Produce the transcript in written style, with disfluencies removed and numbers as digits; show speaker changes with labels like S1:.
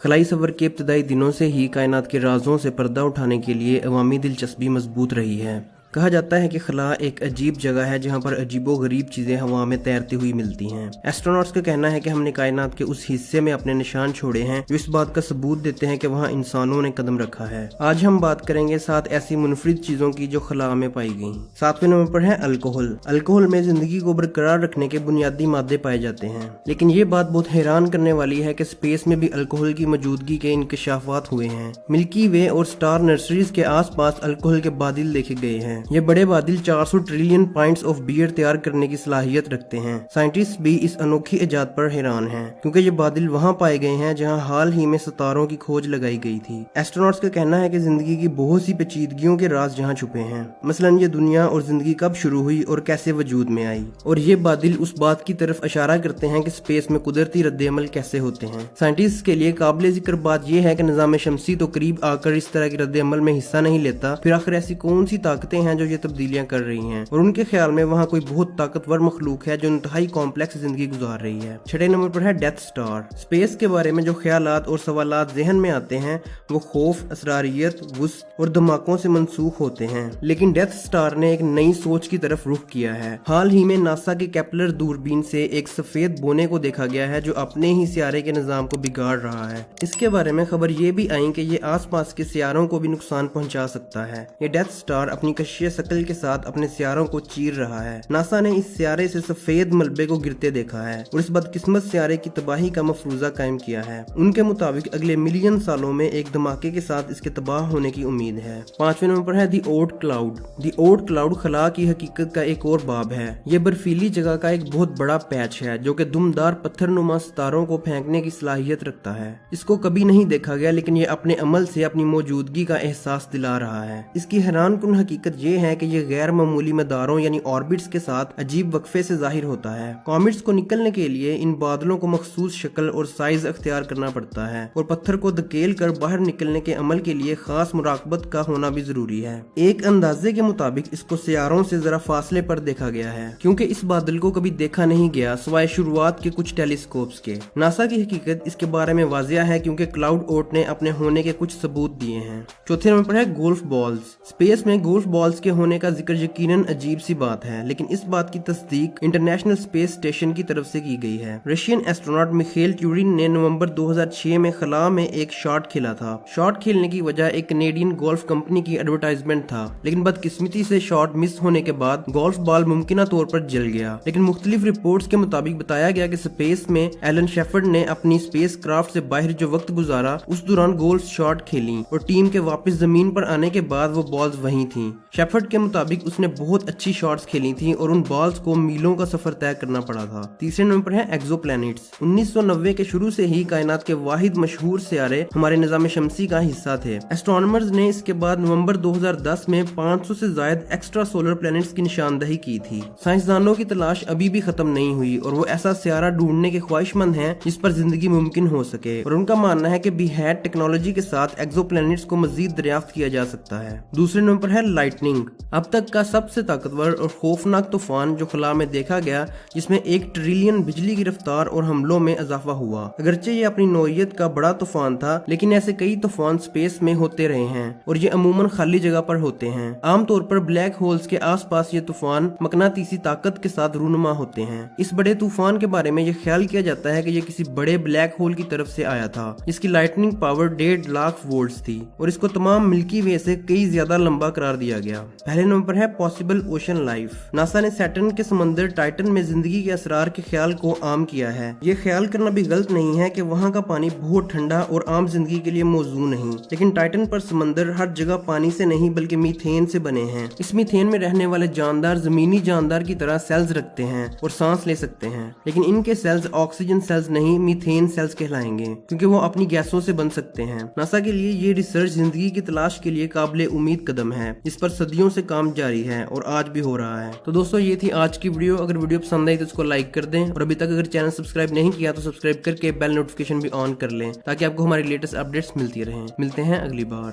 S1: खलाई सफर के इब्तदाई दिनों से ही कायनात के राजों से पर्दा उठाने के लिए अवामी दिलचस्पी मजबूत रही है। कहा जाता है कि खला एक अजीब जगह है जहां पर अजीबो गरीब चीजें हवा में तैरती हुई मिलती हैं। एस्ट्रोनॉट्स का कहना है कि हमने कायनात के उस हिस्से में अपने निशान छोड़े हैं जो इस बात का सबूत देते हैं कि वहां इंसानों ने कदम रखा है। आज हम बात करेंगे 7 ऐसी मुनफरिद चीजों की जो खला में पाई गई। 7वें नंबर पर है अल्कोहल। अल्कोहल में जिंदगी को बरकरार रखने के बुनियादी मादे पाए जाते हैं, लेकिन ये बात बहुत हैरान करने वाली है कि स्पेस में भी अल्कोहल की मौजूदगी के इंकशाफात हुए हैं। मिल्की वे और स्टार नर्सरीज के आस पास अल्कोहल के बादल देखे गए हैं। ये बड़े बादल 400 ट्रिलियन पॉइंट्स ऑफ बियर तैयार करने की सलाहियत रखते हैं। साइंटिस्ट भी इस अनोखी इजाद पर हैरान हैं, क्योंकि ये बादल वहां पाए गए हैं जहां हाल ही में सितारों की खोज लगाई गई थी। एस्ट्रोनॉट्स का कहना है कि जिंदगी की बहुत सी पेचीदगियों के राज जहां छुपे हैं, मसलन ये दुनिया और जिंदगी कब शुरू हुई और कैसे वजूद में आई। और ये बादल उस बात की तरफ इशारा करते हैं कि स्पेस में कुदरती रद्द-ए-अमल कैसे होते हैं। साइंटिस्ट के लिए काबिल जिक्र बात यह है कि निजाम शमसी तो करीब आकर इस तरह के रद्द-ए-अमल में हिस्सा नहीं लेता, फिर आखिर ऐसी कौन सी ताकतें हैं जो ये तब्दीलियां कर रही हैं, और उनके ख्याल में वहाँ कोई बहुत ताकतवर मखलूक है जो इंतहाई कॉम्प्लेक्स जिंदगी गुजार रही है। 6 नंबर पर है डेथ स्टार। स्पेस के बारे में जो ख्यालात और सवालात जहन में आते हैं वो खौफ, असरारियत, वुस्त और धमाकों से मनसूख होते हैं, लेकिन डेथ स्टार ने एक नई सोच की तरफ रुख किया है। हाल ही में नासा के केपलर दूरबीन से एक सफेद बोने को देखा गया है जो अपने ही सियारे के निजाम को बिगाड़ रहा है। इसके बारे में खबर ये भी आई कि ये आसपास के सियारों को भी नुकसान पहुंचा सकता है। ये डेथ स्टार अपनी कशिश शकल के साथ अपने सियारों को चीर रहा है। नासा ने इस सियारे से सफेद मलबे को गिरते देखा है और इस बदकिस्मत सियारे की तबाही का मफरूजा कायम किया है। उनके मुताबिक अगले मिलियन सालों में एक धमाके के साथ इसके तबाह होने की उम्मीद है। 5वें नंबर पर है दी ओट क्लाउड। दी ओट क्लाउड खला की हकीकत का एक और बाब है। ये बर्फीली जगह का एक बहुत बड़ा पैच है जो कि दुमदार पत्थरनुमा सितारों को फेंकने की सलाहियत रखता है। इसको कभी नहीं देखा गया, लेकिन ये अपने अमल से अपनी मौजूदगी का एहसास दिला रहा है। इसकी हैरानकुन हकीकत ये है कि ये गैर मामूली मदारों यानी ऑर्बिट्स के साथ अजीब वक्फे से जाहिर होता है। कॉमेट्स को निकलने के लिए इन बादलों को मखसूस शक्ल और साइज अख्तियार करना पड़ता है, और पत्थर को धकेल कर बाहर निकलने के अमल के लिए खास मुराकबत का होना भी जरूरी है। एक अंदाजे के मुताबिक इसको सियारों से जरा फासले पर देखा गया है, क्योंकि इस बादल को कभी देखा नहीं गया सिवाय शुरुआत के कुछ टेलीस्कोप्स के। नासा की हकीकत इसके बारे में वाजिया है, क्योंकि क्लाउड ओट ने अपने होने के कुछ सबूत दिए हैं। 4थे नंबर पर है गोल्फ बॉल्स। स्पेस में गोल्फ बॉल्स के होने का जिक्र यकीनन अजीब सी बात है, लेकिन इस बात की तस्दीक इंटरनेशनल स्पेस स्टेशन की तरफ से की गई है। रशियन एस्ट्रोनॉट मिखेल ट्यूरिन ने नवंबर 2006 में खला में एक शॉट खेला था। शॉट खेलने की वजह एक कनेडियन गोल्फ कंपनी की एडवर्टाइजमेंट था, लेकिन बदकिस्मती से शॉट मिस होने के बाद गोल्फ बॉल मुमकिना तौर पर जल गया। लेकिन मुख्तलिफ रिपोर्ट्स के मुताबिक बताया गया कि स्पेस में एलन शेफर्ड ने अपनी स्पेस क्राफ्ट से बाहर जो वक्त गुजारा उस दौरान गोल्फ शॉट खेली, और टीम के वापस जमीन पर आने के बाद वो बॉल्स वहीं थी। शेफर्ड के मुताबिक उसने बहुत अच्छी शॉट्स खेली थी और उन बॉल्स को मीलों का सफर तय करना पड़ा था। 3रे नंबर पर है एक्सोप्लैनेट्स। 1990 के शुरू से ही कायनात के वाहिद मशहूर सियारे हमारे निजाम शमसी का हिस्सा थे। एस्ट्रोनॉमर्स ने इसके बाद नवंबर 2010 में 500 से ज्यादा एक्स्ट्रा सोलर प्लैनेट्स की निशानदही की थी। साइंसदानों की तलाश अभी भी खत्म नहीं हुई और वो ऐसा सियारा ढूंढने के ख्वाहिशमंद हैं जिस पर जिंदगी मुमकिन हो सके, और उनका मानना है कि बीहैट टेक्नोलॉजी के साथ एक्सोप्लैनेट्स को मजीद दरियाफ्त किया जा सकता है। 2रे नंबर पर है लाइटनिंग। अब तक का सबसे ताकतवर और खौफनाक तूफान जो खला में देखा गया, जिसमें 1 ट्रिलियन बिजली की रफ्तार और हमलों में इजाफा हुआ। अगरचे ये अपनी नौइयत का बड़ा तूफान था, लेकिन ऐसे कई तूफान स्पेस में होते रहे हैं और ये अमूमन खाली जगह पर होते हैं। आमतौर पर ब्लैक होल्स के आसपास ये तूफान मकनातीसी ताकत के साथ रूनुमा होते हैं। इस बड़े तूफान के बारे में ये ख्याल किया जाता है कि ये किसी बड़े ब्लैक होल की तरफ से आया था, जिसकी लाइटनिंग पावर 1.5 लाख वोल्ट्स थी, और इसको तमाम मिल्की वे से कई ज्यादा लंबा करार दिया गया। पहले नंबर पर है पॉसिबल ओशन लाइफ। नासा ने सैटर्न के समंदर टाइटन में जिंदगी के असरार के ख्याल को आम किया है। ये ख्याल करना भी गलत नहीं है कि वहाँ का पानी बहुत ठंडा और आम जिंदगी के लिए मौजू नहीं, लेकिन टाइटन पर समंदर हर जगह पानी से नहीं बल्कि मीथेन से बने हैं। इस मीथेन में रहने वाले जानदार जमीनी जानदार की तरह सेल्स रखते हैं और सांस ले सकते हैं, लेकिन इनके सेल्स ऑक्सीजन सेल्स नहीं मीथेन सेल्स कहलाएंगे, क्योंकि वो अपनी गैसों से बन सकते हैं। नासा के लिए ये रिसर्च जिंदगी की तलाश के लिए काबिल उम्मीद कदम है, जिस पर सदियों से काम जारी है और आज भी हो रहा है। तो दोस्तों, ये थी आज की वीडियो। अगर वीडियो पसंद आई तो इसको लाइक कर दें, और अभी तक अगर चैनल सब्सक्राइब नहीं किया तो सब्सक्राइब करके बेल नोटिफिकेशन भी ऑन कर लें, ताकि आपको हमारी लेटेस्ट अपडेट्स मिलती रहें। मिलते हैं अगली बार।